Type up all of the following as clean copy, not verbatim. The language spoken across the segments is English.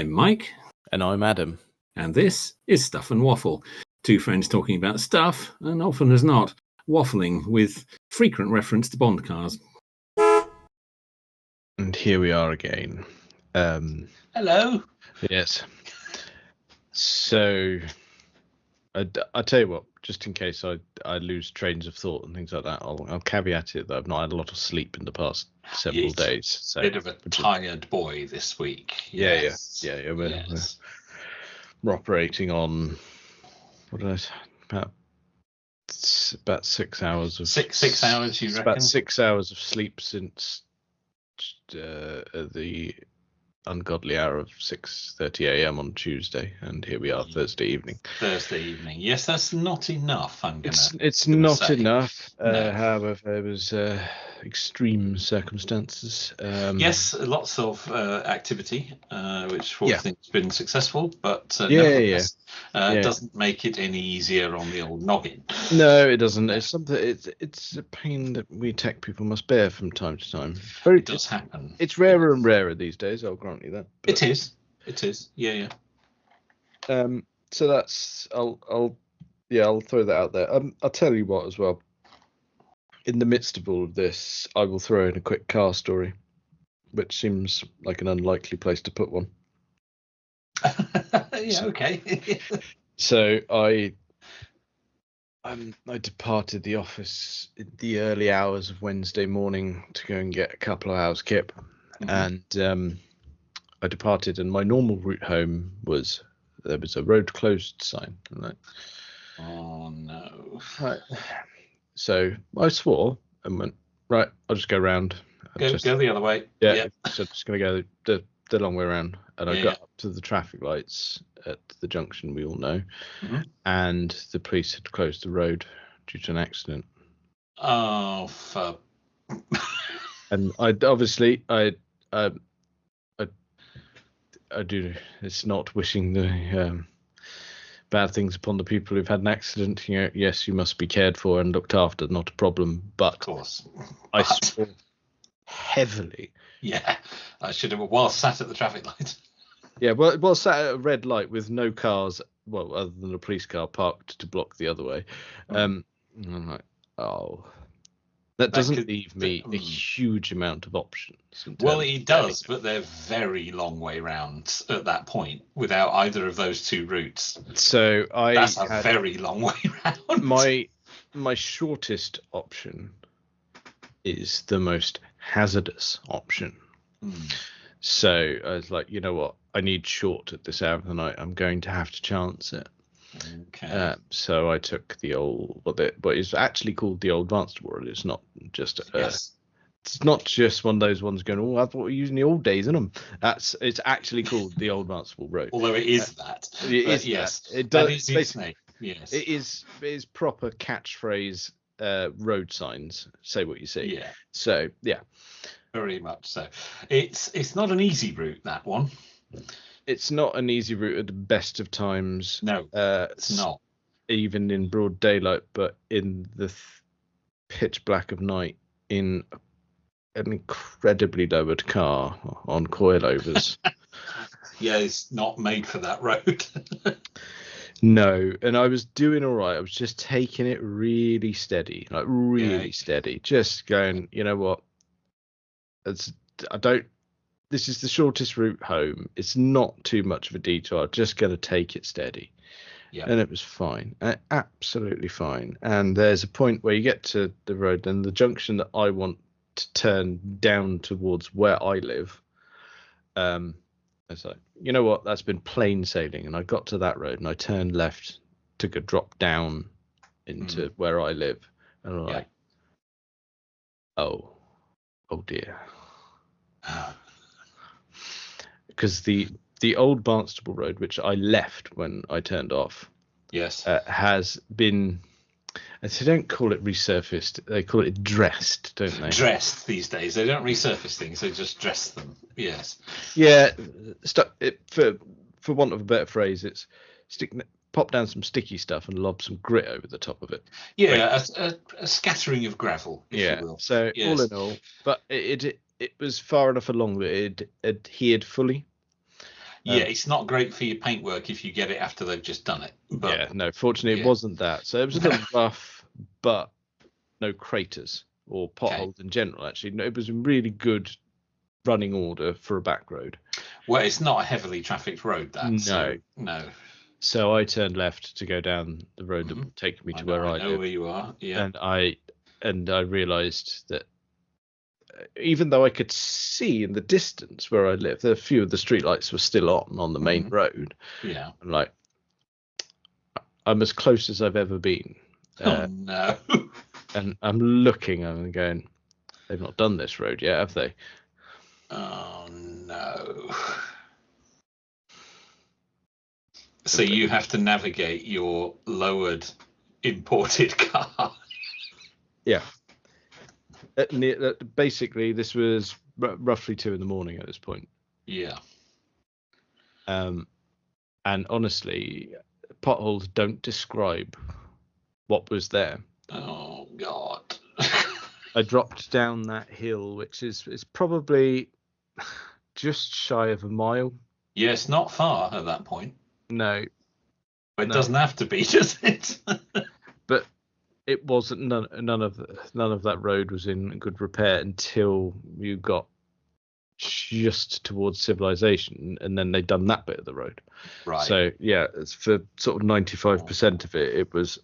I'm Mike. And I'm Adam. And this is Stuff and Waffle. Two friends talking about stuff, and often as not, waffling with frequent reference to Bond cars. And here we are again. Hello. Yes. So, I tell you what, just in case I lose trains of thought and things like that, I'll caveat it that I've not had a lot of sleep in the past several days. So bit of a tired boy this week. Yes. Yeah. We're operating on about 6 hours of 6 hours. You reckon? About 6 hours of sleep since the ungodly hour of 6:30 a.m. on Tuesday, and here we are Thursday evening. Yes, that's not enough. It's not enough. No. However, it was extreme circumstances. Yes, lots of activity, which fortunately has been successful, but doesn't make it any easier on the old noggin. No, it doesn't. It's something. It's a pain that we tech people must bear from time to time. It does happen. It's rarer and rarer these days. I'll grant you that. But... It is. Yeah. So that's. I'll throw that out there. I'll tell you what as well. In the midst of all of this, I will throw in a quick car story, which seems like an unlikely place to put one. Okay. So I departed the office in the early hours of Wednesday morning to go and get a couple of hours kip, and I departed, and my normal route home was there was a road closed sign. Right? Oh no! Right. So I swore and went, right, I'll just go round. Go the other way. Yeah, yep. So I'm just going to go the long way around. And I got up to the traffic lights at the junction we all know, and the police had closed the road due to an accident. Oh, And I do. It's not wishing the bad things upon the people who've had an accident. You know, yes, you must be cared for and looked after, not a problem. But of course, I swore heavily. Yeah, I should have. While sat at the traffic light. Yeah, well, sat at a red light with no cars, well, other than a police car parked to block the other way. And I'm like, that doesn't leave me a huge amount of options. Well, it does, but they're very long way round at that point without either of those two routes. So that's a very long way round. My shortest option is the most hazardous option. So I was like, you know what? I need short at this hour of the night. I'm going to have to chance it. Okay. So I took the old, what is actually called the old Vauxhall. It's not just it's not just one of those ones going, oh, I thought we were using the old days in them. It's actually called the old Vauxhall Road. Although it is that. It is. Yes. It does. That is its name. Yes. It is proper catchphrase. Road signs say what you see. Yeah. So yeah. Very much so. It's not an easy route, that one. It's not an easy route at the best of times. No, it's not. Even in broad daylight, but in the pitch black of night, in an incredibly lowered car on coilovers. Yeah, it's not made for that road. No, and I was doing all right. I was just taking it really steady, like really steady. Just going, you know what? This is the shortest route home. It's not too much of a detour. I'm just going to take it steady. Yeah. And it was fine. Absolutely fine. And there's a point where you get to the road and the junction that I want to turn down towards where I live. It's like, you know what? That's been plain sailing. And I got to that road and I turned left, took a drop down into where I live. And I'm like, oh dear. Because the old Barnstable Road, which I left when I turned off, has been. They don't call it resurfaced; they call it dressed, don't they? Dressed these days. They don't resurface things; they just dress them. Yes. Yeah. For want of a better phrase, it's pop down some sticky stuff and lob some grit over the top of it. Yeah, a scattering of gravel. If you will. So all in all, but it was far enough along that it adhered fully. Yeah, it's not great for your paintwork if you get it after they've just done it. But, yeah, no, fortunately it wasn't that. So it was a little rough, but no craters or potholes in general. Actually, no, it was in really good running order for a back road. Well, it's not a heavily trafficked road, that. No. So, no. So I turned left to go down the road that would take me to where I live. I know where you are. Yeah. And I realised that even though I could see in the distance where I live, a few of the streetlights were still on the main road. Yeah. I'm like, I'm as close as I've ever been. Oh no. And I'm looking and I'm going, they've not done this road yet, have they? Oh no. So you have to navigate your lowered imported car. Yeah. Basically, this was roughly 2 a.m. at this point. Yeah. And honestly, potholes don't describe what was there. Oh God. I dropped down that hill, which is probably just shy of a mile. Yeah, it's not far at that point. No. But it doesn't have to be, does it? But it wasn't. None of that road was in good repair until you got just towards civilization, and then they'd done that bit of the road. Right. So yeah, it's for sort of 95% of it, it was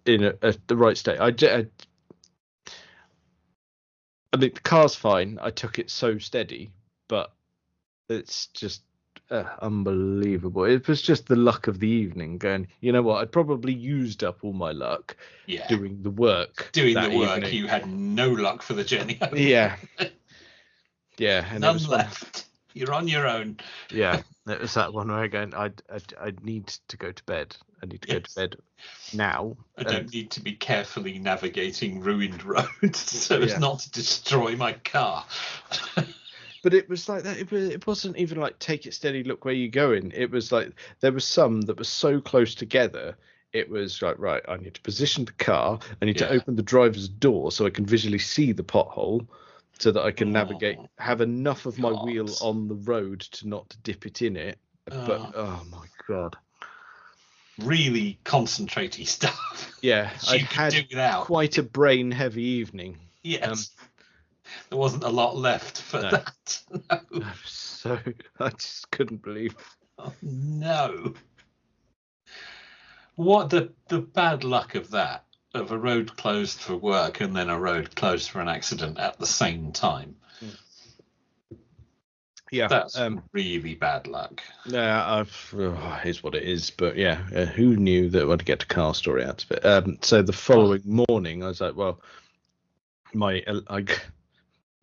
in the right state. I mean, the car's fine. I took it so steady, but it's just unbelievable. It was just the luck of the evening. Going, you know what? I'd probably used up all my luck doing the work. Evening. You had no luck for the journey home. Yeah. Yeah. And none left. You're on your own. Yeah. It was that one where I go, I need to go to bed. I need to go to bed now. I don't need to be carefully navigating ruined roads so as not to destroy my car. But it was like that. It wasn't even like take it steady, look where you're going. It was like there was some that were so close together. It was like, right, I need to position the car. I need to open the driver's door so I can visually see the pothole so that I can navigate, have enough of my wheel on the road to not dip it in it. But, oh, my God. Really concentrated stuff. Yeah, I had quite a brain-heavy evening. Yes. There wasn't a lot left for that. No. So I just couldn't believe. Oh, no. What the bad luck of that, of a road closed for work and then a road closed for an accident at the same time. Yeah, that's really bad luck. Yeah, is what it is. But yeah, who knew that I'd get a car story out of it? So the following morning, I was like, well,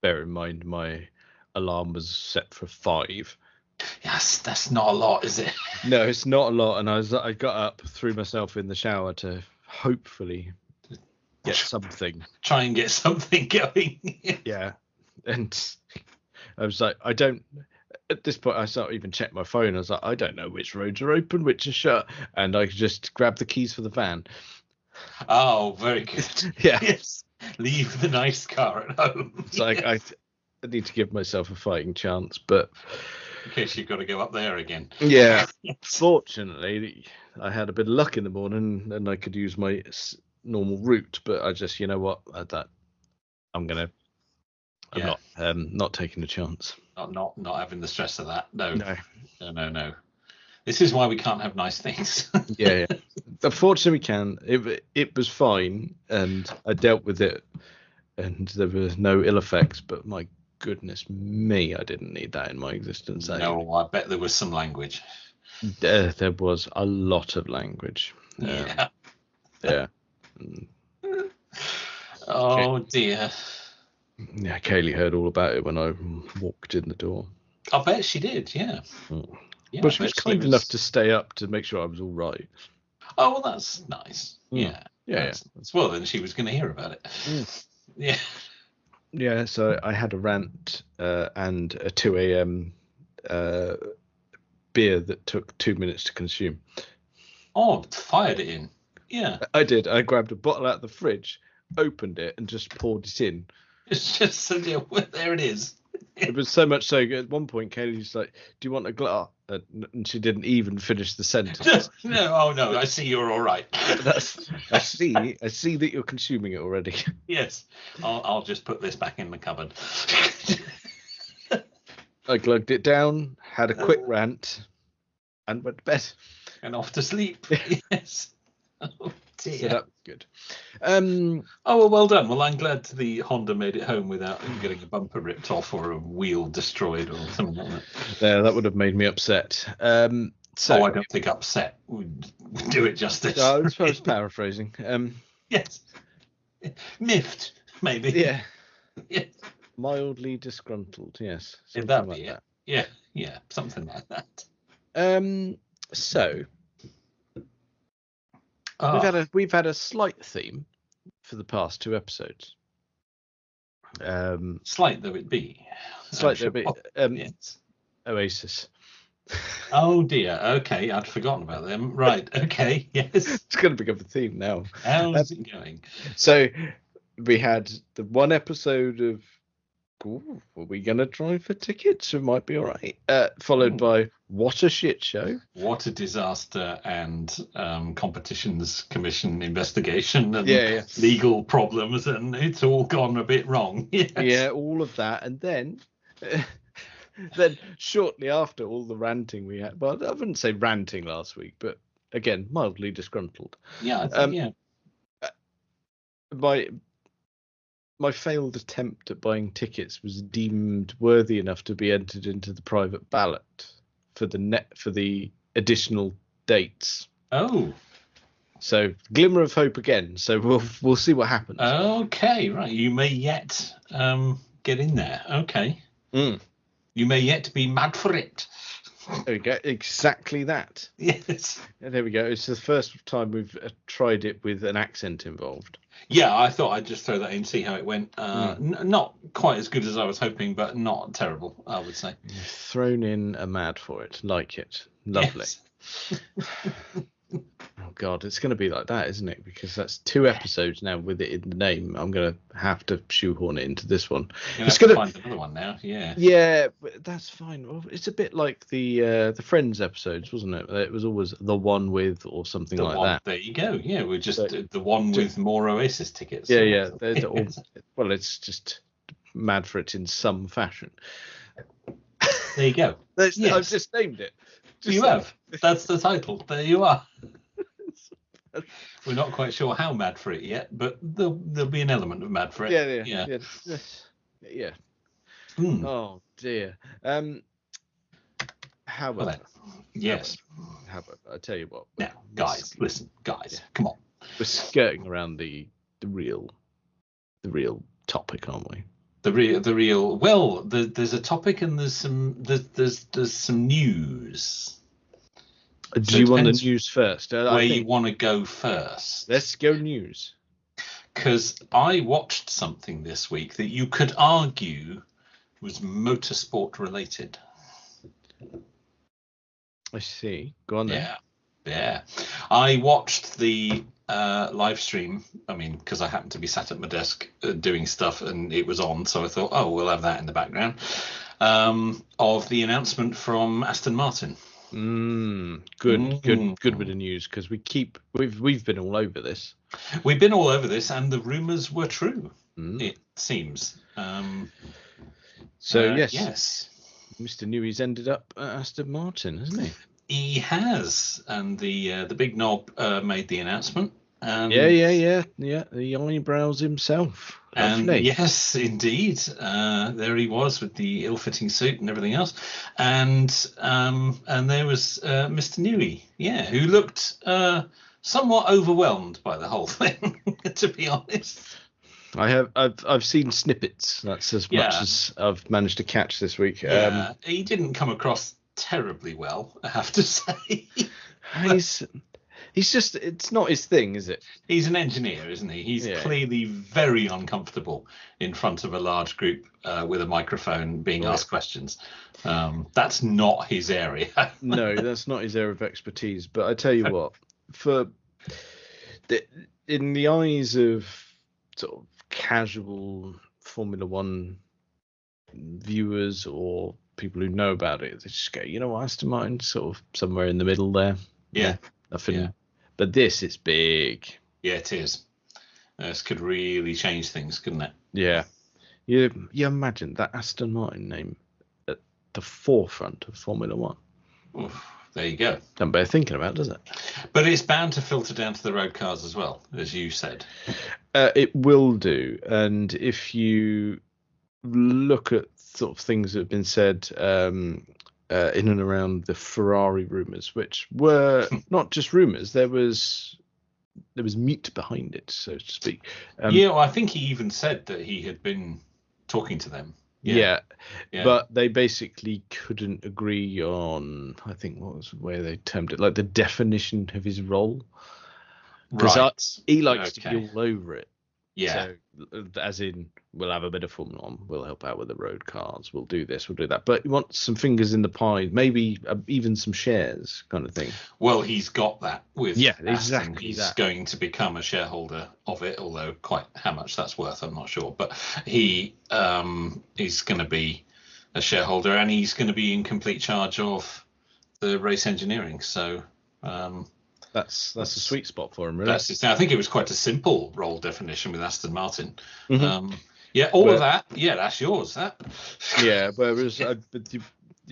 bear in mind, my alarm was set for 5. Yes, that's not a lot, is it? No, it's not a lot. And I got up, threw myself in the shower to hopefully get something. Try and get something going. Yeah. And I was like, at this point, I started even check my phone. I was like, I don't know which roads are open, which are shut. And I just grabbed the keys for the van. Oh, very good. Yeah. Yes. Leave the nice car at home. It's like I need to give myself a fighting chance, but in case you've got to go up there again. Yeah. Fortunately, I had a bit of luck in the morning, and I could use my normal route. But I just, you know what, I'm not taking a chance. Not having the stress of that. No. This is why we can't have nice things. Yeah. Unfortunately, we can. It was fine, and I dealt with it, and there were no ill effects. But my goodness me, I didn't need that in my existence. No, I bet there was some language. There was a lot of language. Yeah. Yeah. Oh dear. Yeah, Kaylee heard all about it when I walked in the door. I bet she did. Yeah. Yeah, but she was kind enough to stay up to make sure I was all right. Oh, well, that's nice. Yeah. Well, then she was going to hear about it. Yeah. Yeah, so I had a rant and a 2 a.m. Beer that took 2 minutes to consume. Oh, fired it in. Yeah. I did. I grabbed a bottle out of the fridge, opened it, and just poured it in. It's just, there it is. It was so much so at one point Kaylee's like, "Do you want a glass?" And she didn't even finish the sentence. No, I see you're all right. I see that you're consuming it already. Yes, I'll just put this back in the cupboard. I glugged it down, had a quick rant, and went to bed. And off to sleep. Yes. Oh dear. So that was good. Well done. Well, I'm glad the Honda made it home without getting a bumper ripped off or a wheel destroyed or something like that. Yeah, that would have made me upset. I don't think upset would do it justice. I was paraphrasing. Yes. Miffed, maybe. Yeah. Yes. Mildly disgruntled, yes. That'd be it. Yeah, something like that. So we've had a slight theme for the past 2 episodes. Slight though it be. Yes. Oasis. Oh dear. Okay, I'd forgotten about them. Right. Okay. Yes. It's going to become a theme now. How's it going? So we had the one episode of. Ooh, are we going to try for tickets? It might be all right. Followed by what a shit show. What a disaster and competitions commission investigation and legal problems, and it's all gone a bit wrong. Yes. Yeah, all of that. And then shortly after all the ranting we had, well, I wouldn't say ranting last week, but again, mildly disgruntled. Yeah, I think, My failed attempt at buying tickets was deemed worthy enough to be entered into the private ballot for the additional dates. Oh, so glimmer of hope again. So we'll see what happens. Okay, right. You may yet get in there. Okay. You may yet be mad for it. There we go. Exactly that. Yes. There we go. It's the first time we've tried it with an accent involved. Yeah, I thought I'd just throw that in, see how it went. Not quite as good as I was hoping, but not terrible, I would say. You've thrown in a mad for it. Like it. Lovely. Yes. Oh, God, it's going to be like that, isn't it? Because that's 2 episodes now with it in the name. I'm going to have to shoehorn it into this one. It's going to find another one now, yeah. Yeah, but that's fine. Well, it's a bit like the Friends episodes, wasn't it? It was always the one with or something like that. There you go. Yeah, we're just the one with more Oasis tickets. Yeah. Well, it's just mad for it in some fashion. There you go. I've just named it. You have. That's the title. There you are. We're not quite sure how mad for it yet, but there'll be an element of mad for it. Yeah. Oh dear. How about? Yes. How about? I tell you what. Now, guys, listen, come on. We're skirting around the real topic, aren't we? The real. Well, there's a topic and there's some news. Do you want the news first? Where you want to go first? Let's go news. Because I watched something this week that you could argue was motorsport related. I see. Go on then. Yeah. I watched the live stream. I mean, because I happened to be sat at my desk doing stuff and it was on, so I thought, we'll have that in the background. Of the announcement from Aston Martin. Good bit of news, because we've been all over this. We've been all over this, and the rumours were true. It seems. Yes, Mr. Newey's ended up at Aston Martin, hasn't he? He has, and the big knob made the announcement. And yeah. The eyebrows himself. Lovely. And yes, indeed. There he was with the ill-fitting suit and everything else, and there was Mr. Newey, who looked somewhat overwhelmed by the whole thing, to be honest. I've seen snippets. That's as much as I've managed to catch this week. He didn't come across terribly well, I have to say. He's just, it's not his thing, is it? He's an engineer, isn't he? He's clearly very uncomfortable in front of a large group with a microphone being asked questions. That's not his area. No, that's not his area of expertise. But I tell you what, in the eyes of sort of casual Formula One viewers or people who know about it, they just go, you know what, Aston Martin, sort of somewhere in the middle there. Yeah. Nothing. Yeah. But this is big. Yeah, it is. This could really change things, couldn't it? Yeah. You imagine that Aston Martin name at the forefront of Formula One. Oof, there you go. Don't bear thinking about, does it? But it's bound to filter down to the road cars as well, as you said. It will do. And if you look at sort of things that have been said in and around the Ferrari rumours, which were not just rumours, there was meat behind it, so to speak. Well, I think he even said that he had been talking to them. Yeah. But they basically couldn't agree on, I think, what was the way they termed it, like the definition of his role. Because he likes to be all over it. Yeah. So, as in, we'll have a bit of Formula One, we'll help out with the road cars, we'll do this, we'll do that. But you want some fingers in the pie, maybe even some shares, kind of thing. Well, he's got that with Aston. Exactly. He's going to become a shareholder of it, although quite how much that's worth, I'm not sure. But he is going to be a shareholder, and he's going to be in complete charge of the race engineering. So. That's a sweet spot for him, really. I think it was quite a simple role definition with Aston Martin. Mm-hmm. Of that. Yeah, that's yours. That. Yeah, whereas but you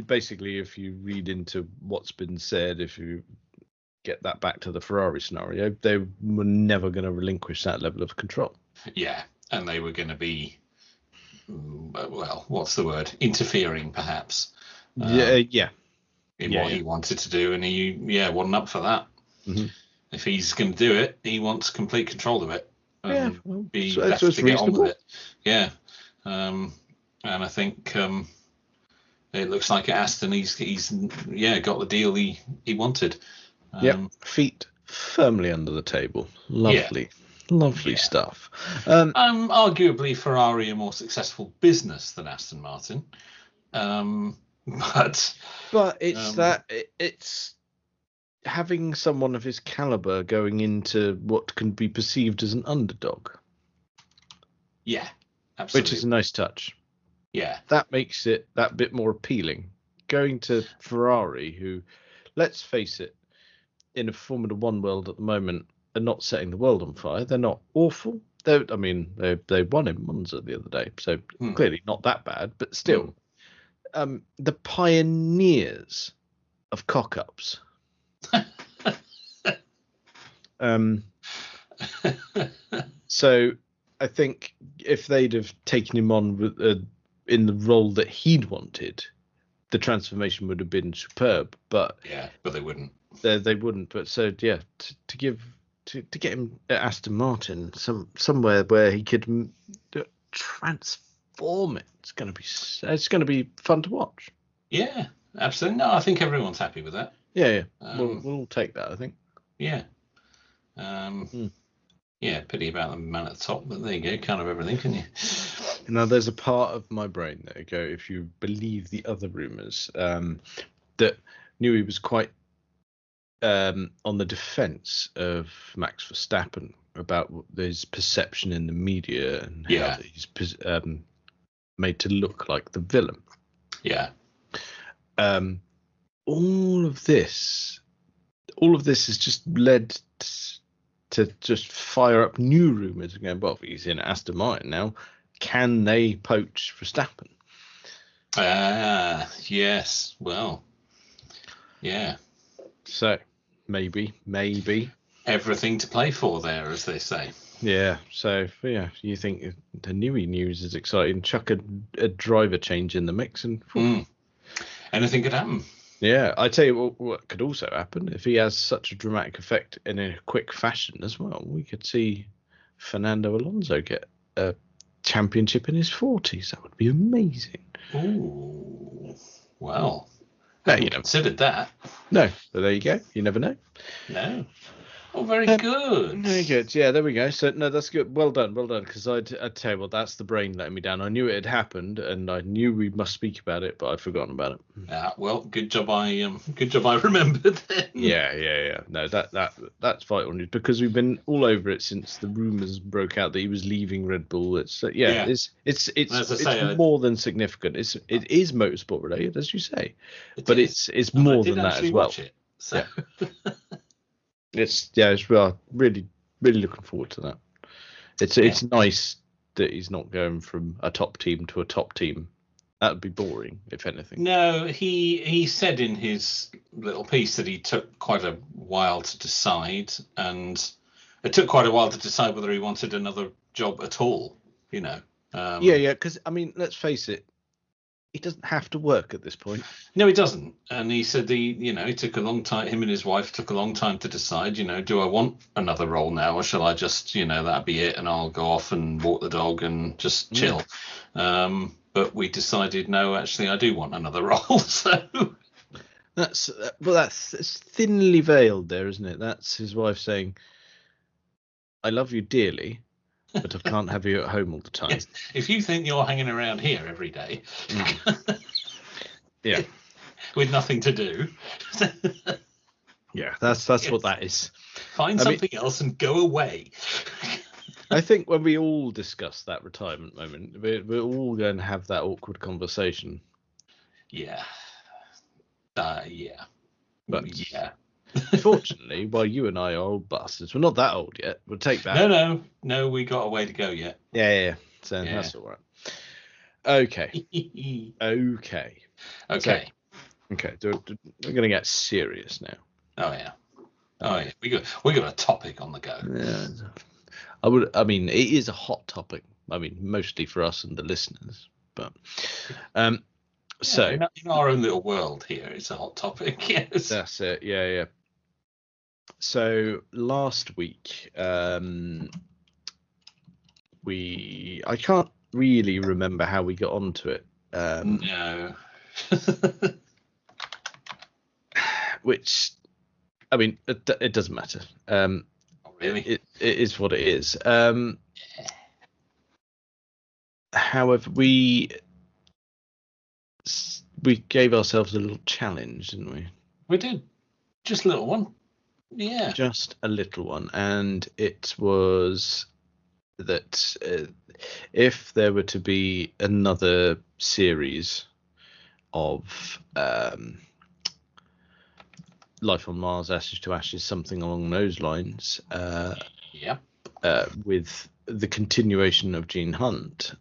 basically, if you read into what's been said, if you get that back to the Ferrari scenario, they were never going to relinquish that level of control. Yeah, and they were going to be, well, what's the word? Interfering, perhaps. In what he wanted to do, and he wasn't up for that. Mm-hmm. If he's going to do it, he wants complete control of it. Be left so to get on with it. Yeah, and I think it looks like at Aston he's got the deal he wanted. Feet firmly under the table. Lovely stuff. Arguably Ferrari a more successful business than Aston Martin, but it's having someone of his caliber going into what can be perceived as an underdog. Yeah, absolutely. Which is a nice touch. Yeah. That makes it that bit more appealing. Going to Ferrari, who, let's face it, in a Formula One world at the moment, are not setting the world on fire. They're not awful. They won in Monza the other day, so clearly not that bad, but still. The pioneers of cock-ups. So I think if they'd have taken him on with, in the role that he'd wanted, the transformation would have been superb. But they wouldn't. They wouldn't. But to get him at Aston Martin, somewhere where he could transform it, it's going to be fun to watch. Yeah, absolutely. No, I think everyone's happy with that. Yeah. We'll all take that, I think. Yeah. Yeah, pity about the man at the top, but there you go, kind of everything, can you? Now, there's a part of my brain that go, if you believe the other rumours, that Newey was quite on the defence of Max Verstappen about his perception in the media and how he's made to look like the villain. Yeah. All of this has just led to just fire up new rumours and going, well, he's in Aston Martin now. Can they poach Verstappen? Yes. Well, yeah. So maybe. Everything to play for there, as they say. Yeah. So you think the Newey news is exciting? Chuck a driver change in the mix and anything could happen. Yeah, I tell you what could also happen if he has such a dramatic effect in a quick fashion as well. We could see Fernando Alonso get a championship in his 40s. That would be amazing. Ooh, well, I hadn't considered that. No, but there you go. You never know. No. Oh, very good. Very good. Yeah, there we go. So no, that's good. Well done, well done. Because I'd tell you what, that's the brain letting me down. I knew it had happened, and I knew we must speak about it, but I'd forgotten about it. Well, good job. I remembered then. Yeah. No, that's vital news because we've been all over it since the rumours broke out that he was leaving Red Bull. It's more than significant. It is motorsport related, as you say, but it's more than that as well. Watch it, so. Yeah. We are really looking forward to that. It's nice that he's not going from a top team to a top team. That would be boring, if anything. No, he said in his little piece that he took quite a while to decide, and it took quite a while to decide whether he wanted another job at all. Because I mean, let's face it, he doesn't have to work at this point. No, he doesn't. And he said he took a long time. Him and his wife took a long time to decide. Do I want another role now, or shall I just that'd be it, and I'll go off and walk the dog and just chill. But we decided no, actually, I do want another role. So that's thinly veiled there, isn't it? That's his wife saying, "I love you dearly, but I can't have you at home all the time." Yes. If you think you're hanging around here every day, yeah, with nothing to do, yeah, that's what that is. Find something else and go away. I think when we all discuss that retirement moment, we're all going to have that awkward conversation. Yeah. But fortunately, while you and I are old bastards, we're not that old yet. We'll take that. No, we got a way to go yet. Yeah. So that's all right. Okay. Okay. We're going to get serious now. Oh yeah. We got a topic on the go. Yeah. I mean, it is a hot topic. I mean, mostly for us and the listeners, but so in our own little world here, it's a hot topic. Yes, that's it. Yeah. So last week, I can't really remember how we got onto it. No. Which, I mean, it doesn't matter. Really? It is what it is. However, we gave ourselves a little challenge, didn't we? We did. Just a little one. Yeah. Just a little one. And it was that if there were to be another series of Life on Mars, Ashes to Ashes, something along those lines. With the continuation of Gene Hunt,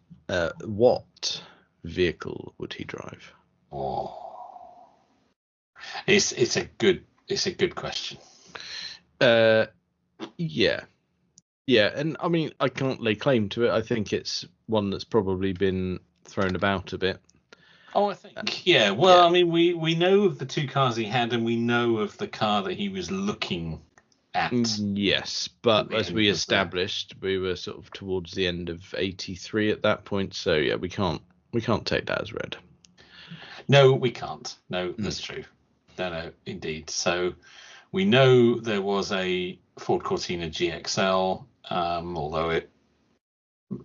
what vehicle would he drive? Oh, it's a good question. Yeah, and I mean, I can't lay claim to it. I think it's one that's probably been thrown about a bit. Oh, I think. Yeah. Well, I mean, we know of the two cars he had, and we know of the car that he was looking at. Yes, but as we established, we were sort of towards the end of '83 at that point. So yeah, we can't take that as read. No, we can't. No, that's true. No, indeed. So we know there was a Ford Cortina GXL, although it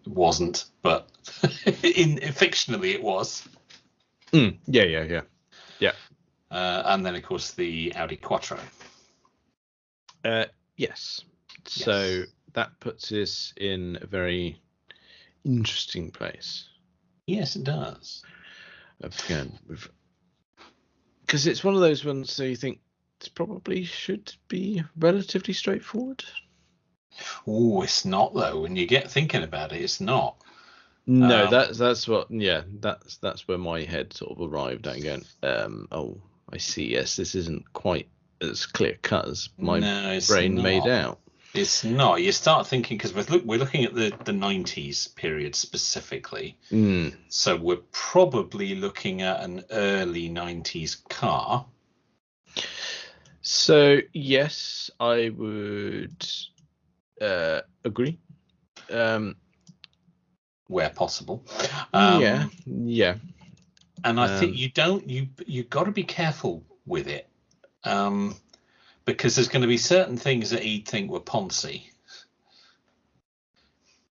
wasn't, but fictionally it was. Yeah. And then, of course, the Audi Quattro. Yes. So that puts us in a very interesting place. Yes, it does. Because it's one of those ones so you think this probably should be relatively straightforward. Oh, it's not though. When you get thinking about it, it's not. No, that's what. Yeah, that's where my head sort of arrived at going. Oh, I see. Yes, this isn't quite as clear cut as my brain made out. It's not. You start thinking because we're looking at the 90s period specifically. So we're probably looking at an early 90s car. So yes, I would agree. Where possible. Yeah. And I think you got to be careful with it, because there's going to be certain things that he'd think were poncy.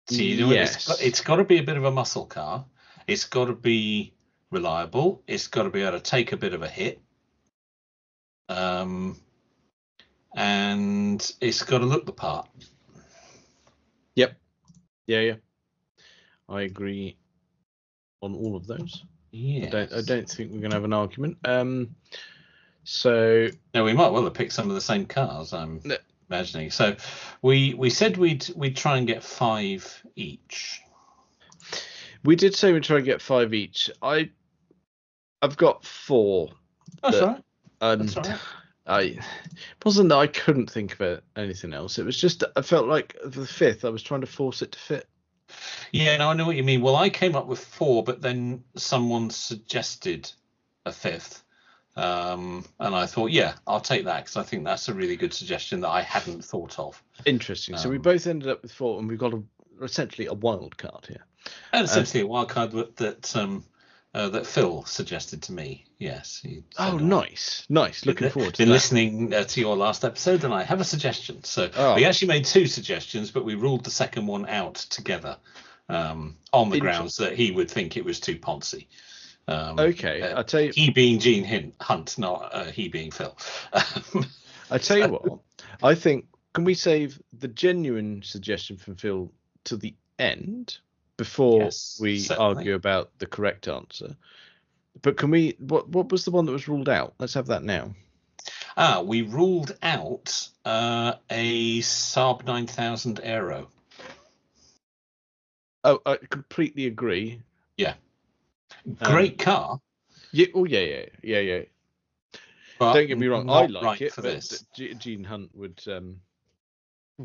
So it's got to be a bit of a muscle car. It's got to be reliable. It's got to be able to take a bit of a hit. And it's got to look the part. Yep. Yeah. I agree on all of those. Yeah. I don't think we're going to have an argument. So no, we might well have picked some of the same cars. I'm imagining. So we said we'd try and get 5 each. We did say we'd try and get 5 each. I've got 4. That's all right. That's all right. It wasn't that I couldn't think of anything else. It was just I felt like the 5th I was trying to force it to fit. Yeah, no, I know what you mean. Well, I came up with 4, but then someone suggested a 5th. And I thought, yeah, I'll take that because I think that's a really good suggestion that I hadn't thought of. Interesting. So we both ended up with 4, and we've got essentially a wild card here. And essentially a wild card that Phil suggested to me. Yes. Nice. Looking forward to been that. Listening to your last episode, and I have a suggestion. So we actually made 2 suggestions, but we ruled the second one out together on the grounds that he would think it was too poncy. Okay, I'll tell you. He being Gene Hunt, not he being Phil. I tell you what, I think, can we save the genuine suggestion from Phil to the end before we argue about the correct answer? But can we? What was the one that was ruled out? Let's have that now. We ruled out a Saab 9000 Aero. Oh, I completely agree. Yeah. Great car. Yeah. Oh, yeah. But don't get me wrong, I like it, for but this. Gene Hunt would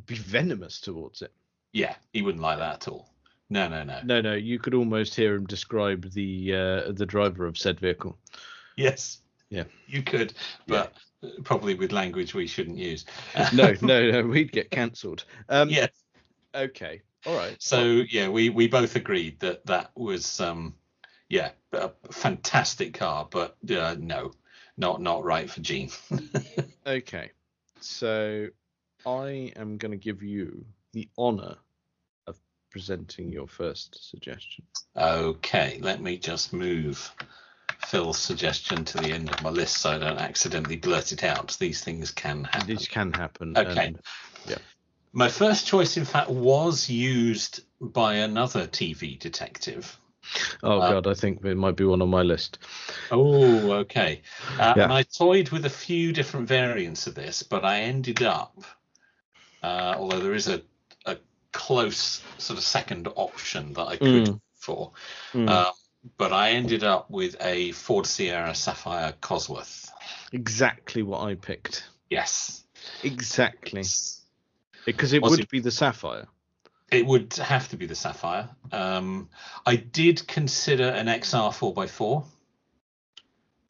be venomous towards it. Yeah, he wouldn't like that at all. No. No. You could almost hear him describe the driver of said vehicle. Yes. Yeah. You could, but probably with language we shouldn't use. No. We'd get cancelled. Yes. Okay. All right. So we both agreed that was a fantastic car, but no, not right for Gene. Okay. So I am going to give you the honour of presenting your first suggestion. Okay, let me just move Phil's suggestion to the end of my list so I don't accidentally blurt it out. These things can happen. These can happen. Okay. My first choice, in fact, was used by another TV detective. Oh, God, I think it might be one on my list. Oh, okay. And I toyed with a few different variants of this, but I ended up, although there is a close sort of second option that I could go for, but I ended up with a Ford Sierra Sapphire Cosworth. Exactly what I picked. Yes. Exactly. Because it would be the Sapphire. It would have to be the Sapphire. I did consider an XR 4x4.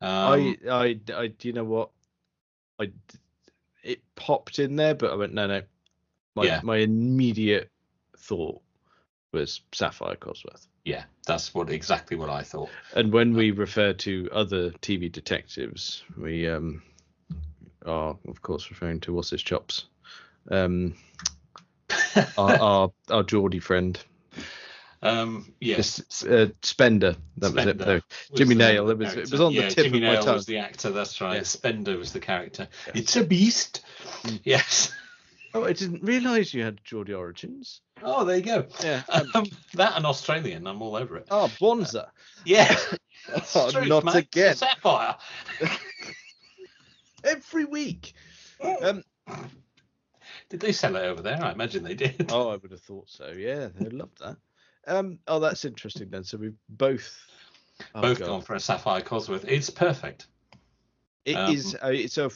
I you know what? It popped in there, but I went no. My immediate thought was Sapphire Cosworth. Yeah, that's exactly what I thought. And when we refer to other TV detectives, we are of course referring to What's His Chops. Our Geordie friend. Yes. Spender. That was it. No, Jimmy Nail. It was on the tip Jimmy of my Nail tongue. was the actor. That's right. Yeah. Spender was the character. Yes. It's a beast. Yes. Oh, I didn't realise you had Geordie origins. Oh, there you go. Yeah. That and Australian. I'm all over it. Oh, Bonza. Yeah. True, not Max, again. Sapphire. Every week. Did they sell it over there? I imagine they did. Oh, I would have thought so. Yeah, they loved that. Oh, that's interesting then. So we've both gone for a Sapphire Cosworth. It's perfect. It is. It's a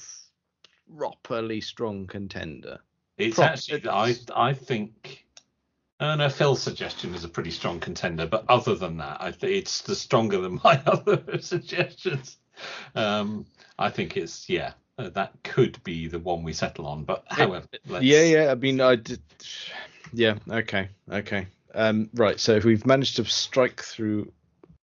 properly strong contender. It's actually. I think. No, Phil's suggestion was a pretty strong contender, but other than that, I think it's stronger than my other suggestions. I think it's that could be the one we settle on, but however, I mean, I did. Yeah. Okay. Right. So if we've managed to strike through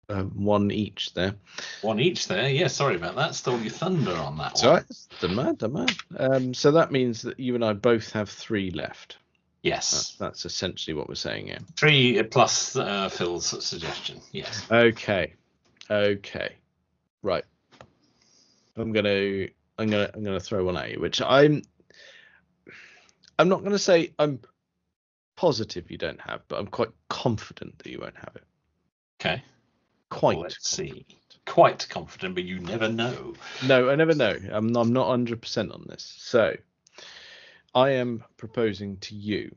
One each there. One each there. Yeah, sorry about that. Stole your thunder on that Sorry, one. demand. So that means that you and I both have 3 left. Yes. That's essentially what we're saying here. 3 plus Phil's suggestion. Yes. Okay. Right. I'm gonna throw one at you, which I'm not gonna say I'm positive you don't have, but I'm quite confident that you won't have it. Okay. Quite. Let's see. Quite confident, but you never know. No, I never know. I'm not 100% on this. So I am proposing to you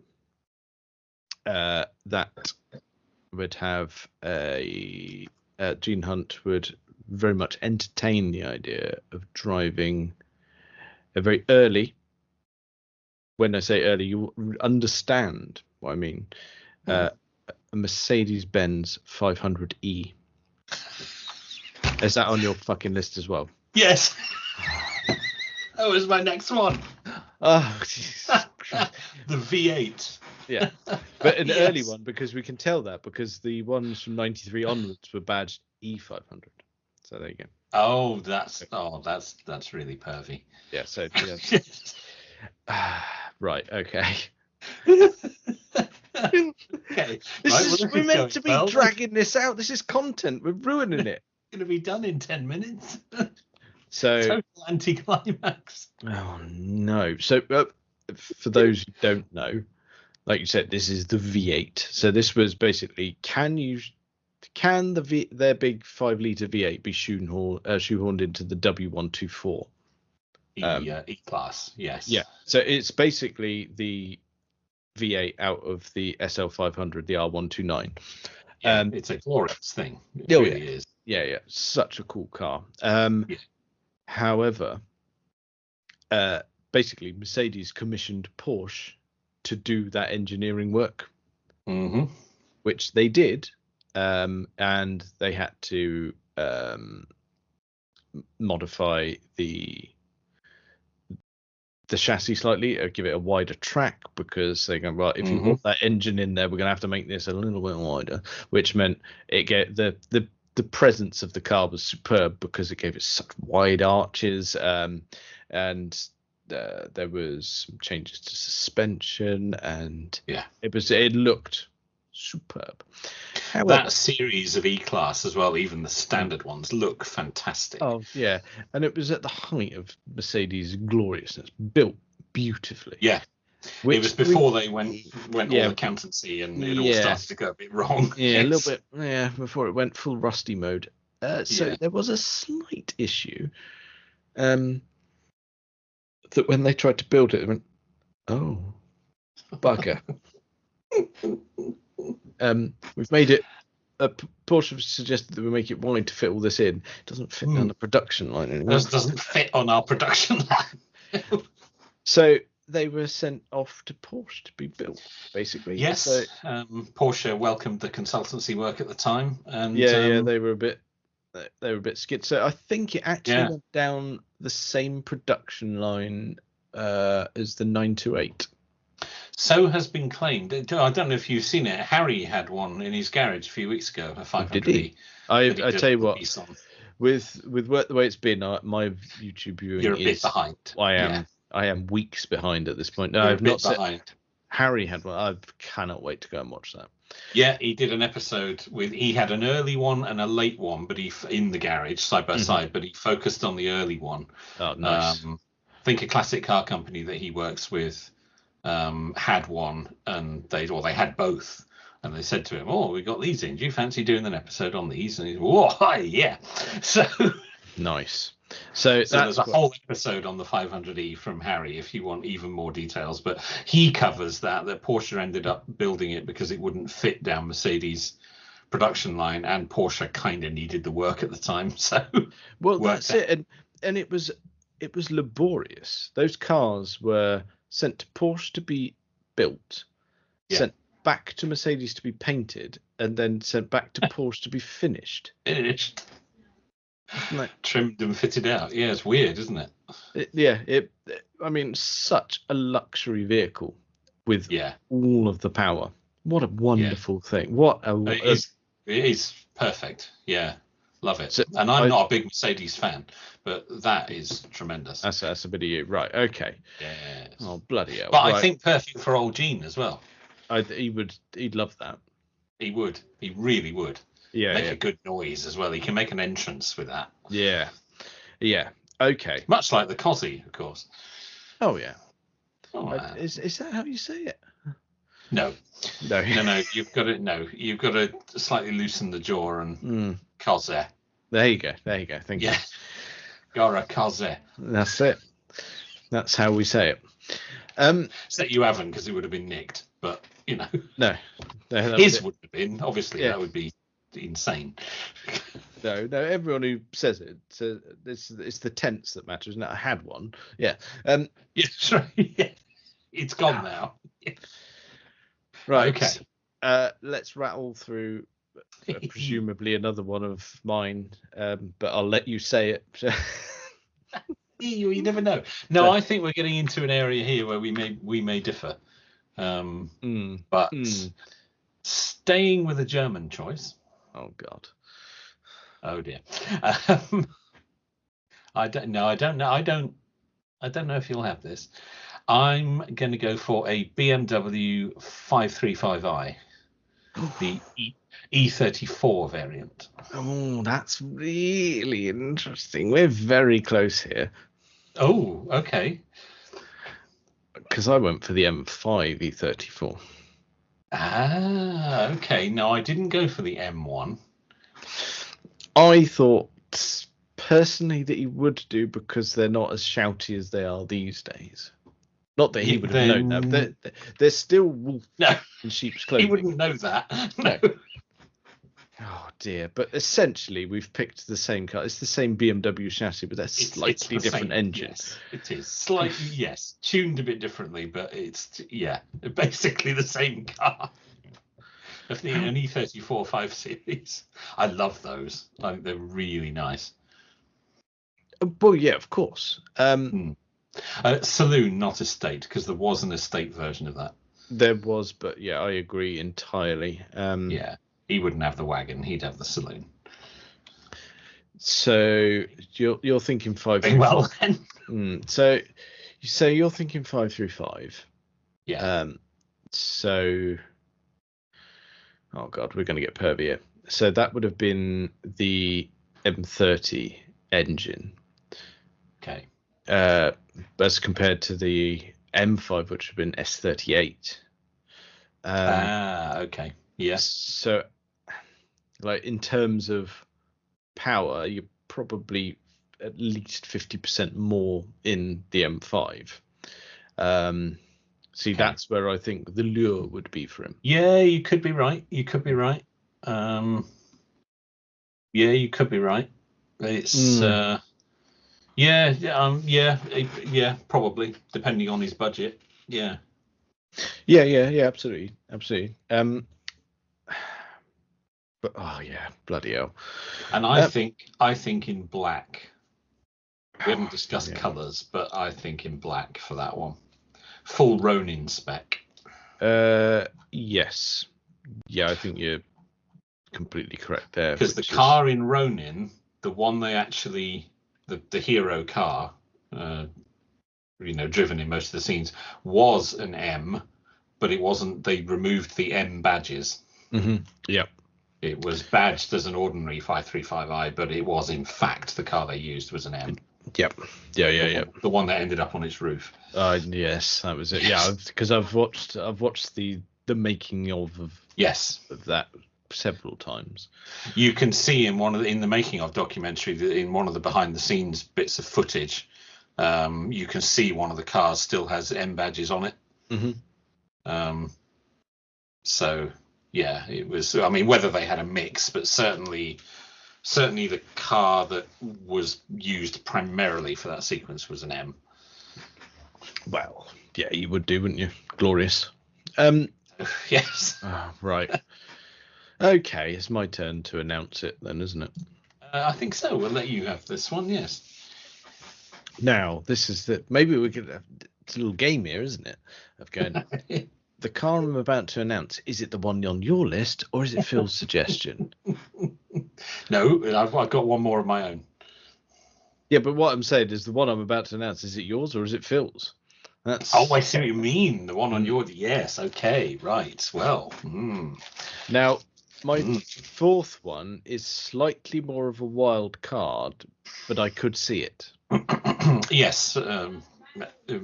that would have Gene Hunt would very much entertain the idea of driving a very early. When I say early, you understand what I mean. A Mercedes-Benz 500e. Is that on your fucking list as well? Yes. That was my next one. Oh, the V8. Yeah, but an early one, because we can tell that because the ones from 93 onwards were badged E500. So there you go. Oh, that's really pervy. Yeah. So right. Okay. Okay. We're meant to be dragging this out. This is content. We're ruining it. Going to be done in 10 minutes. So total anticlimax. Oh no. So for those who don't know, like you said, this is the V8. So this was basically, can their big 5-litre V8 be shoehorned into the W124? E-Class, yes. Yeah. So it's basically the V8 out of the SL500, the R129. Yeah, it's a glorious thing. It really is. Yeah. Such a cool car. However, basically Mercedes commissioned Porsche to do that engineering work, which they did, and they had to modify the chassis slightly, or give it a wider track, because they go, well, if you put that engine in there, we're going to have to make this a little bit wider, which meant it get the presence of the car was superb because it gave it such wide arches, and there was some changes to suspension, and it looked superb. However, that series of E-Class as well, even the standard ones, look fantastic. Oh yeah, and it was at the height of Mercedes' gloriousness, built beautifully. Yeah, it was before they went all accountancy, and it all started to go a bit wrong. Yeah, a little bit. Yeah, before it went full rusty mode. So there was a slight issue. That when they tried to build it, they went, oh, bugger. We've made it. Porsche suggested that we make it wide to fit all this in. It doesn't fit on the production line anymore. It doesn't fit on our production line. So they were sent off to Porsche to be built, basically. Yes. So, Porsche welcomed the consultancy work at the time, and they were a bit skid. So I think it actually went down the same production line as the 928. So has been claimed. I don't know if you've seen it. Harry had one in his garage a few weeks ago, a 500E. Did he? I tell you what, with the way it's been, my YouTube viewing You're a bit behind. I am weeks behind at this point. No, I've not seen. Harry had one. I cannot wait to go and watch that. Yeah, he did an episode he had an early one and a late one, but in the garage side by side, but he focused on the early one. Oh, nice. I think a classic car company that he works with had one, and they had both, and they said to him, "Oh, we got these in. Do you fancy doing an episode on these?" And he's, "Oh, hi, yeah." So nice. So there's a whole episode on the 500e from Harry if you want even more details, but he covers that Porsche ended up building it because it wouldn't fit down Mercedes' production line, and Porsche kind of needed the work at the time. So that's it, and it was laborious. Those cars were sent to Porsche to be built, sent back to Mercedes to be painted, and then sent back to Porsche to be finished. Trimmed and fitted out. Yeah, it's weird, isn't it? I mean, such a luxury vehicle with all of the power. What a wonderful thing. What a It is perfect. Yeah, love it. So and I'm not a big Mercedes fan, but that is tremendous. That's a bit of you, right? Okay. Yes. Oh bloody hell! But right. I think perfect for old Gene as well. He'd love that. He would. He really would. Yeah. Make a good noise as well. He can make an entrance with that. Yeah. Yeah. Okay. Much like the Cosy, of course. Oh yeah. Oh, Is that how you say it? No. No. No. You've got to You've got to slightly loosen the jaw and Cosy. There you go. Thank you. Yeah. Gora Cosy. That's it. That's how we say it. Except you haven't, because it would have been nicked. But no, his would have been. Obviously, Yeah. that would be insane. No. Everyone who says it, it's the tense that matters. And I had one. Yeah. Yes, right. Yeah. It's gone now. Right. Okay. Let's rattle through presumably another one of mine, but I'll let you say it. You never know. No, I think we're getting into an area here where we may differ. But staying with a German choice. Oh God. Oh dear. I don't know. I don't know if you'll have this. I'm going to go for a BMW 535i, the E34 variant. Oh, that's really interesting. We're very close here. Oh, okay. Because I went for the M5 E34. Ah, okay. No, I didn't go for the M1. I thought personally that he would do, because they're not as shouty as they are these days. Not that he would have known that, but they're still wolf in sheep's clothing. He wouldn't know that. No. Oh dear, but essentially we've picked the same car. It's the same BMW chassis, but that's slightly different engine. Yes, it is slightly, yes, tuned a bit differently, but it's basically the same car. An E34 5 Series. I love those. I think they're really nice. Well, yeah, of course. Saloon, not estate, because there was an estate version of that. There was, but yeah, I agree entirely. Yeah. He wouldn't have the wagon. He'd have the saloon. So you're thinking 5 Very well then. So you're thinking 535. Yeah. So, oh God, we're going to get pervy here. So that would have been the M30 engine. Okay. As compared to the M5, which would have been S38. Okay. Yes. So, like in terms of power, you're probably at least 50% more in the M5. That's where I think the lure would be for him. Yeah, you could be right. You could be right. It's probably depending on his budget. Yeah. Yeah, absolutely. But oh yeah, bloody hell. And I think in black. We haven't discussed colours, but I think in black for that one. Full Ronin spec. Yes. Yeah, I think you're completely correct there. Because the car in Ronin, the one they actually, the hero car, driven in most of the scenes, was an M, but it wasn't. They removed the M badges. Mm-hmm. Yep. It was badged as an ordinary 535i, but it was in fact the car they used was an M. Yep. Yeah. The one that ended up on its roof. Yes, that was it. Yeah, because I've watched the making of that several times. You can see in in the making of documentary, in one of the behind the scenes bits of footage, you can see one of the cars still has M badges on it. Mm-hmm. So yeah, it was. I mean, whether they had a mix, but certainly the car that was used primarily for that sequence was an M. Well, yeah, you would do, wouldn't you? Glorious. Yes. Oh, right. Okay, it's my turn to announce it then, isn't it? I think so. We'll let you have this one. Yes. Now, this is maybe we could have, it's a little game here, isn't it? Of going, the car I'm about to announce, is it the one on your list or is it Phil's suggestion? No, I've got one more of my own. Yeah, but what I'm saying is the one I'm about to announce, is it yours or is it Phil's? Oh, I see what you mean. The one on your... Yes, okay, right. Well. Now, my fourth one is slightly more of a wild card, but I could see it. Yes.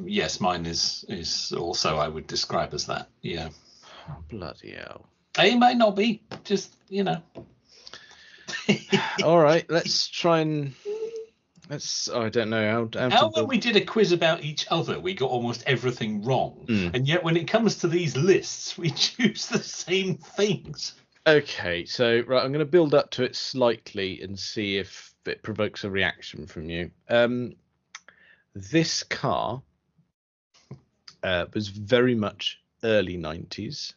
Yes, mine is also, I would describe as that. Yeah. Oh, bloody hell. It might not be. Just, All right, let's try and... I don't know how when we did a quiz about each other, we got almost everything wrong, and yet when it comes to these lists, we choose the same things. Okay, so right, I'm going to build up to it slightly and see if it provokes a reaction from you. This car was very much early 90s,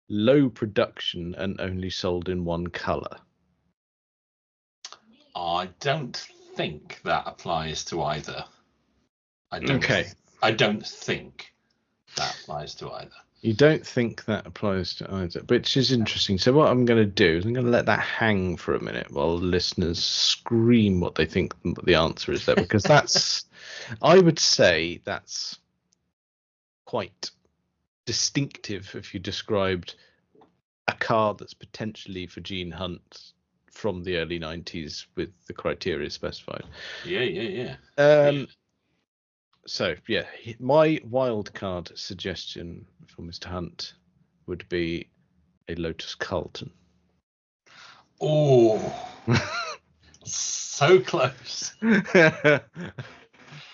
low production, and only sold in one colour. I don't think that applies to either. I don't think that applies to either. You don't think that applies to either, which is interesting. So what I'm going to do is I'm going to let that hang for a minute while listeners scream what they think the answer is there, because that's, I would say that's quite distinctive if you described a car that's potentially for Gene Hunt from the early 90s with the criteria specified. Yeah. So, yeah, my wild card suggestion for Mr. Hunt would be a Lotus Carlton. Oh, so close.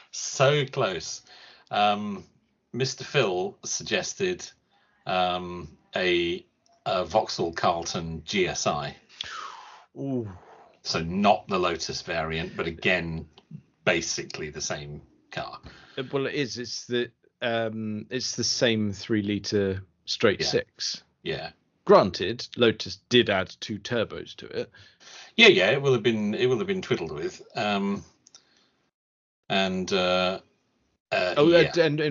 So close. Mr. Phil suggested a Vauxhall Carlton GSI. Ooh. So not the Lotus variant, but again, basically the same car. Well, it is. It's the same 3-litre straight six. Yeah. Granted, Lotus did add 2 turbos to it. Yeah. It will have been twiddled with. And in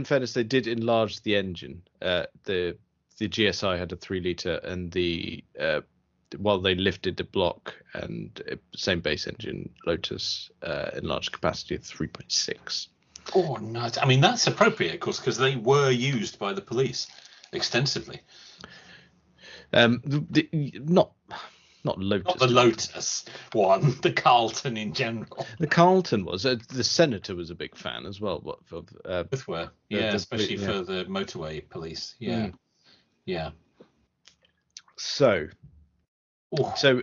fairness, they did enlarge the engine. The GSI had a 3-litre, and while they lifted the block, and same base engine, Lotus enlarged capacity of 3.6. Oh no! I mean, that's appropriate, of course, because they were used by the police extensively. Not Lotus. Not the Lotus one, the Carlton in general. The Carlton was. The Senator was a big fan as well. Both were, especially for the motorway police. Yeah. So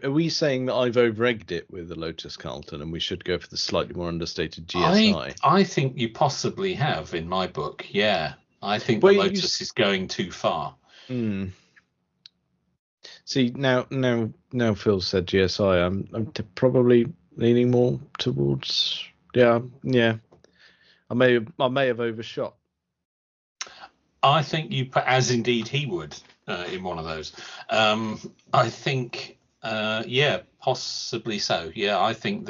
are we saying that I've over-egged it with the Lotus Carlton and we should go for the slightly more understated GSI? I think you possibly have, in my book. Yeah, I think the Lotus is going too far. See, now Phil said GSI. I'm probably leaning more towards. Yeah. I may have overshot. I think you put, as indeed he would, in one of those. I think, possibly so. Yeah, I think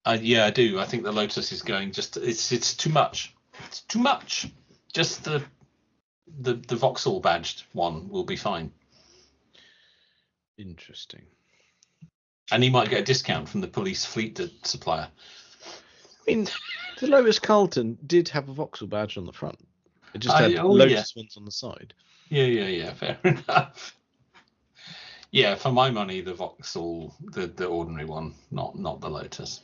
I do. I think the Lotus is going it's too much. It's too much. Just the Vauxhall badged one will be fine. Interesting. And he might get a discount from the police fleet supplier. I mean, the Lotus Carlton did have a Vauxhall badge on the front. It just had Lotus ones on the side. Yeah, fair enough. Yeah, for my money, the Vauxhall, the ordinary one, not the Lotus.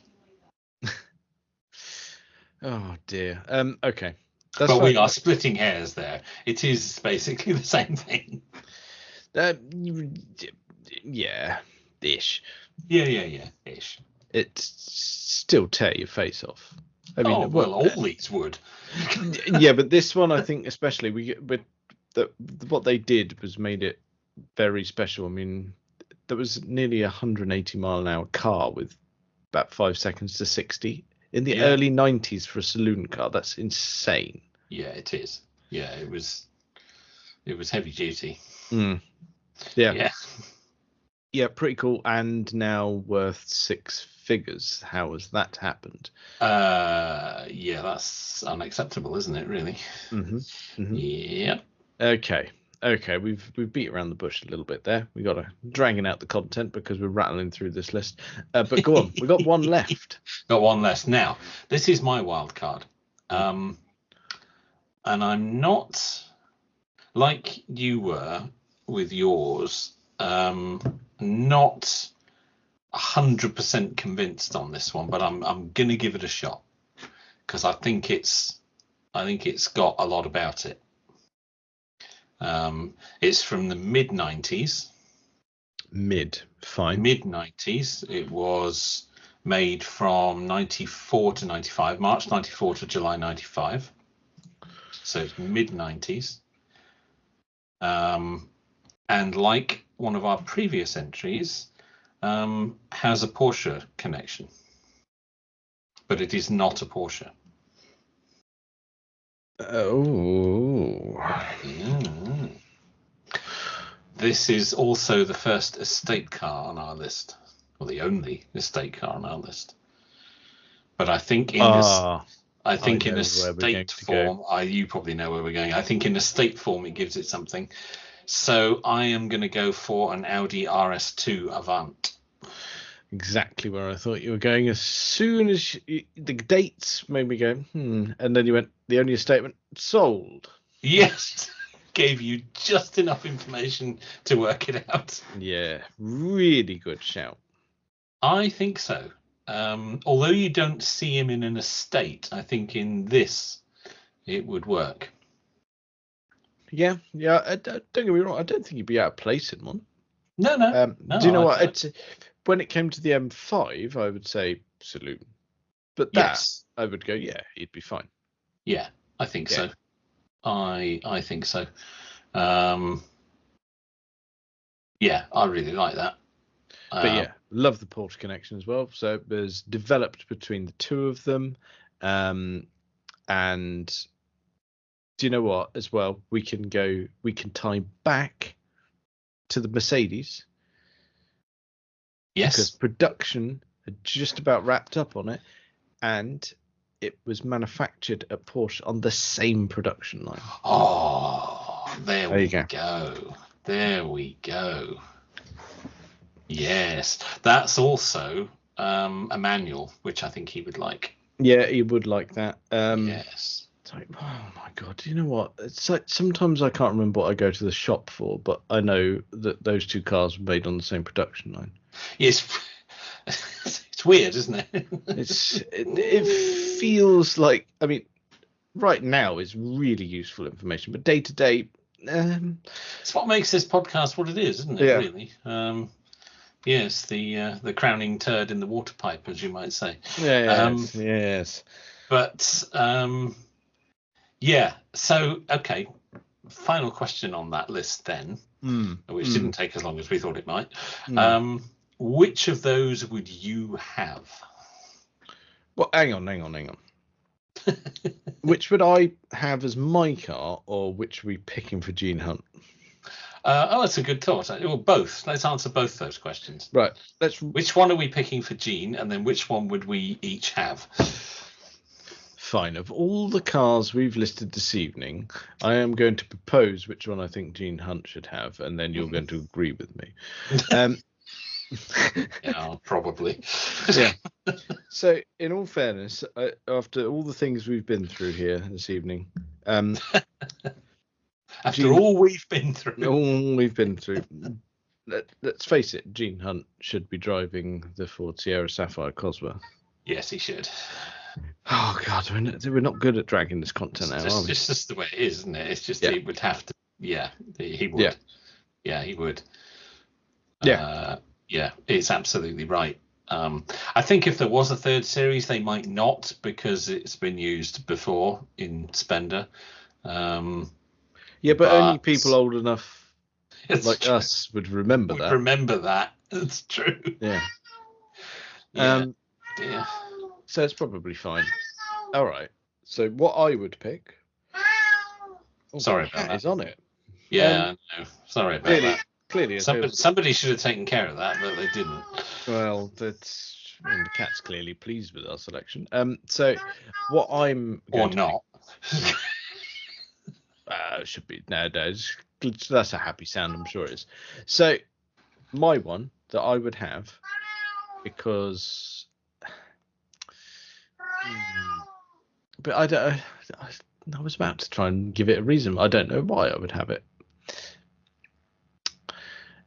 Oh dear. Okay. That's but fine. We are splitting hairs there. It is basically the same thing. Yeah, ish. Yeah, ish. It still tear your face off. I mean, all these would. Yeah, but this one, I think, especially, what they did was made it very special. I mean, there was nearly 180 mile an hour car with about 5 seconds to 60 in the early 90s for a saloon car. That's insane. Yeah, it is. Yeah, it was heavy duty. Yeah, pretty cool. And now worth 6 figures. How has that happened? Yeah, that's unacceptable, isn't it, really? Mm-hmm. Yeah. Okay. Okay, we've beat around the bush a little bit there. We got to dragging out the content because we're rattling through this list. But go on, we got one left. Got one left. Now, this is my wild card. And I'm not like you were with yours, not 100% convinced on this one, but I'm gonna give it a shot because I think it's got a lot about it. It's from the mid 90s. Fine. Mid 90s. It was made from 94 to 95, March 94 to July 95. So it's mid 90s. And like one of our previous entries, has a Porsche connection. But it is not a Porsche. Oh. This is also the first estate car on our list, or the only estate car on our list. But I think in estate form, you probably know where we're going. I think in estate form, it gives it something. So I am going to go for an Audi RS2 Avant. Exactly where I thought you were going. As soon as the dates made me go, and then you went, the only statement, sold. Yes. Gave you just enough information to work it out. Yeah, really good shout. I think so. Although you don't see him in an estate, I think in this it would work. Yeah. Don't get me wrong. I don't think he'd be out of place in one. No. Do you know what? When it came to the M5, I would say saloon. But yes, I would go, yeah, he'd be fine. Yeah, I think so. I think so. Yeah, I really like that. But yeah, love the Porsche connection as well. So it was developed between the two of them. And do you know what? As well, we can tie back to the Mercedes. Yes. Because production had just about wrapped up on it, and it was manufactured at Porsche on the same production line. Oh, there we go. There we go. Yes, that's also a manual, which I think he would like. Yeah, he would like that. Yes. It's like, oh my god, you know what? It's like sometimes I can't remember what I go to the shop for, but I know that those two cars were made on the same production line. Yes. It's weird, isn't it? It feels like, I mean, right now is really useful information, but day to day, it's what makes this podcast what it is, isn't it? Yeah. Really. Yes, the crowning turd in the water pipe, as you might say. Yes. But yeah. So okay. Final question on that list then, which didn't take as long as we thought it might. Which of those would you have? Well, hang on. Which would I have as my car, or which are we picking for Gene Hunt? That's a good thought. Well, both. Let's answer both those questions. Right. Which one are we picking for Gene, and then which one would we each have? Fine. Of all the cars we've listed this evening, I am going to propose which one I think Gene Hunt should have, and then you're going to agree with me. Yeah, probably. Yeah. So, in all fairness, after all the things we've been through here this evening, after all we've been through, let's face it, Gene Hunt should be driving the Ford Sierra Sapphire Cosworth. Yes, he should. Oh God, we're not good at dragging this content out. It's just the way it is, isn't it? It's just he would have to. Yeah, he would. Yeah, he would. Yeah, it's absolutely right. I think if there was a third series, they might not, because it's been used before in Spender. But only people old enough like true. Us would remember that. Remember that. It's true. Yeah. Yeah. So it's probably fine. All right. So what I would pick. Sorry about that. Is on it. Yeah. No. Sorry about that. Clearly, somebody should have taken care of that, but they didn't. Well, the cat's clearly pleased with our selection. So what I'm or not should be nowadays. that's a happy sound, I'm sure it is. So my one that I would have, because but I don't. I was about to try and give it a reason. I don't know why I would have it.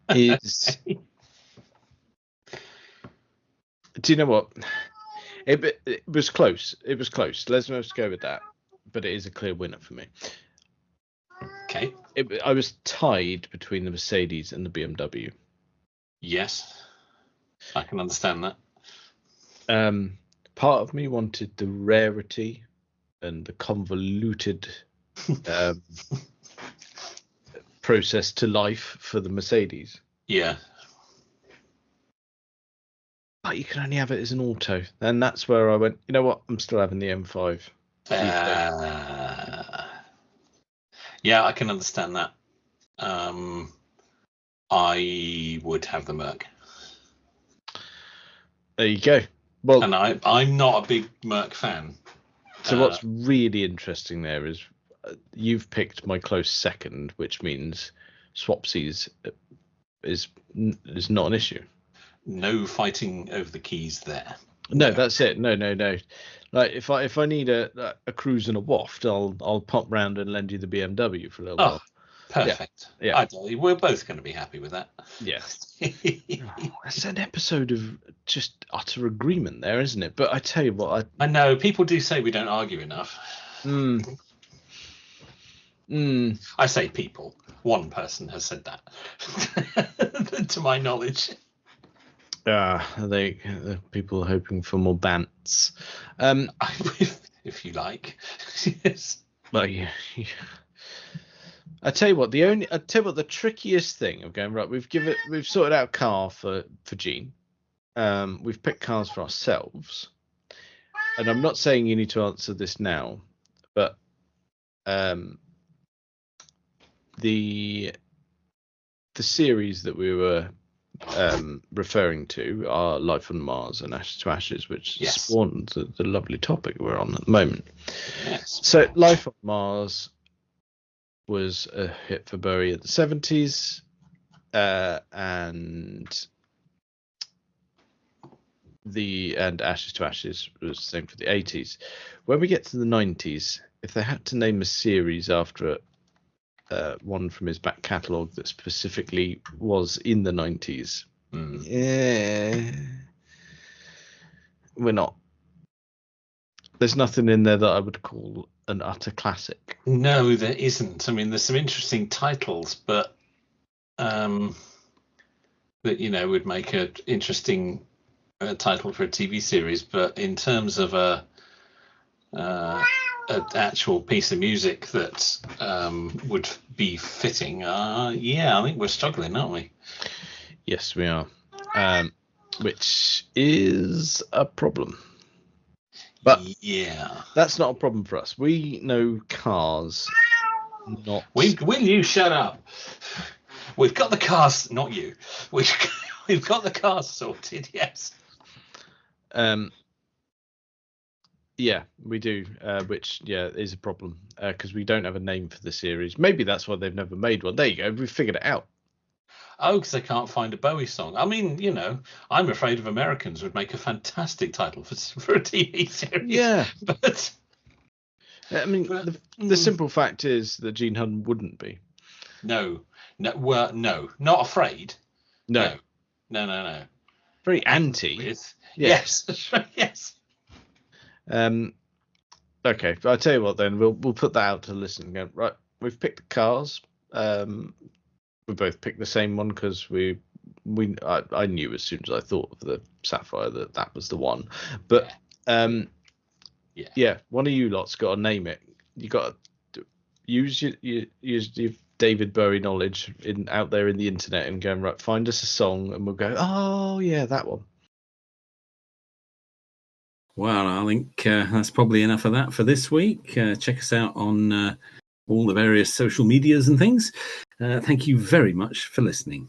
Is do you know what? It was close. It was close. Let's go with that. But it is a clear winner for me. Okay. I was tied between the Mercedes and the BMW. Yes, I can understand that. Part of me wanted the rarity and the convoluted process to life for the Mercedes. Yeah. But you can only have it as an auto. And that's where I went, you know what? I'm still having the M5. Yeah, I can understand that. I would have the Merc. There you go. Well, and I'm not a big Merc fan. So what's really interesting there is you've picked my close second, which means swapsies is not an issue. No fighting over the keys there. No, that's it. No. Like if I need a cruise and a waft, I'll pop round and lend you the BMW for a little while. Perfect. Yeah. We're both going to be happy with that. Yeah. That's an episode of just utter agreement there, isn't it? But I tell you what, I know people do say we don't argue enough. I say people. One person has said that, to my knowledge. The people hoping for more bants. If you like. Yes. Well, yeah. I tell you what, the trickiest thing of going right. We've sorted out a car for Jean. We've picked cars for ourselves, and I'm not saying you need to answer this now, but the series that we were referring to are Life on Mars and Ashes to Ashes, which spawned the lovely topic we're on at the moment. Yes. So Life on Mars was a hit for Bowie in the 70s, and Ashes to Ashes was the same for the 80s. When we get to the 90s, if they had to name a series after one from his back catalogue that specifically was in the 90s, we're not. There's nothing in there that I would call an utter classic. No, there isn't. I mean, there's some interesting titles, but that would make an interesting title for a TV series. But in terms of an actual piece of music that would be fitting, I think we're struggling, aren't we? Yes, we are, which is a problem. But yeah, that's not a problem for us. We know cars. Not. Will you shut up? We've got the cars, not you. We've got the cars sorted. Yes. Yeah, we do. Which is a problem because we don't have a name for the series. Maybe that's why they've never made one. There you go. We figured it out. Oh, because they can't find a Bowie song. I mean, I'm Afraid of Americans would make a fantastic title for a TV series. Yeah, but I mean, the simple fact is that Gene Hudson wouldn't be. No, not afraid. No. Very anti. Yes. Yes. Okay, I'll tell you what. Then we'll put that out to listen again. Right, we've picked the cars. We both picked the same one because I knew as soon as I thought of the Sapphire that was the one. But one of you lot's got to name it. You got to use your David Bowie knowledge out there in the internet and go, right, find us a song, and we'll go, oh yeah, that one. Well, I think that's probably enough of that for this week. Check us out on all the various social medias and things. Thank you very much for listening.